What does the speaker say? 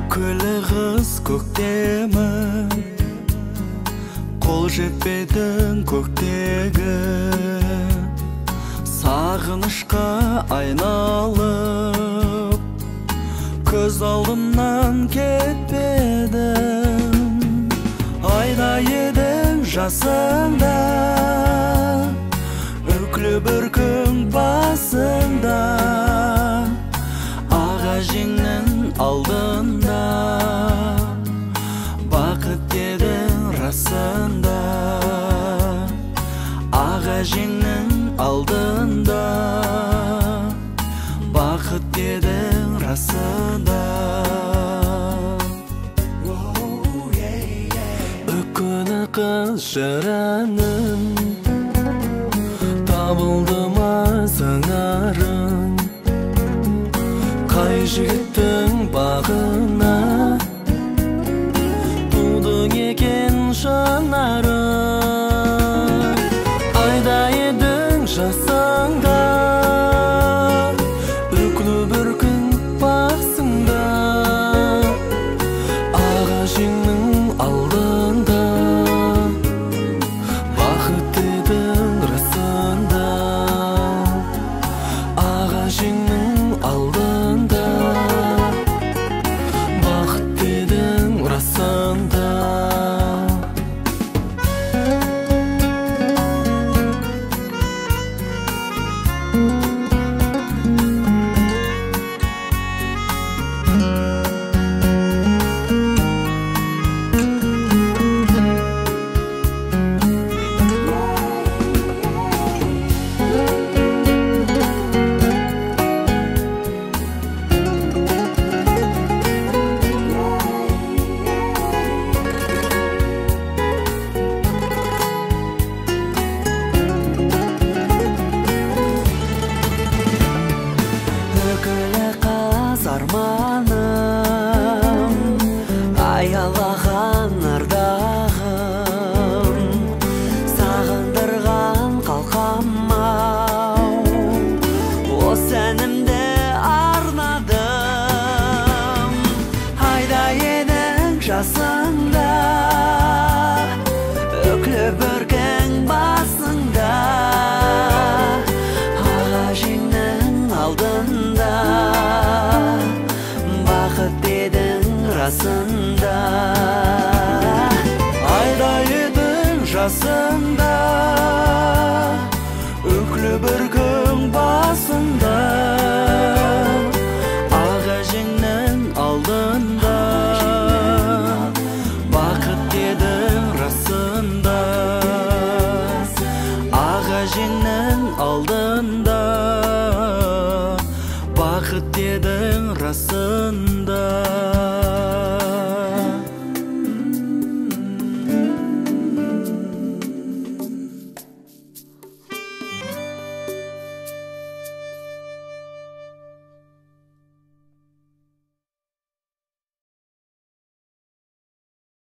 Өкілі қыз көктемі, қол жетпедің көктегі, сағынышқа айналып, көз алдымнан кетпедің. Айда едің жасыңда, үклі бір күн басында, аға жеңнің алдында, бақыт дедің расында. Аға жеңнің алдында, бақыт дедің расында. Өкілі қыз жыраның, табылды ма сыңарың? Қай жігіттің бағына тудың екен жанарың? Айда едің жасыңда, үкілі бір күн басында, аға жеңнің алдында, бақыт дедің расында. Аға жеңнің алдында, бақыт дедің расында. Арманым, аялаған ардағым, сағындырған қалқам-ау, осы әнімді арнадым. Айда едің жасыңда, үклі бір күн басында, аға жеңнің алдында, бақыт дедің расында. Айда едің жасында, үклі бір күн басында, аға жеңнің алдында, бақыт дедің расында. Аға жеңнің алдында, бақыт дедің расында.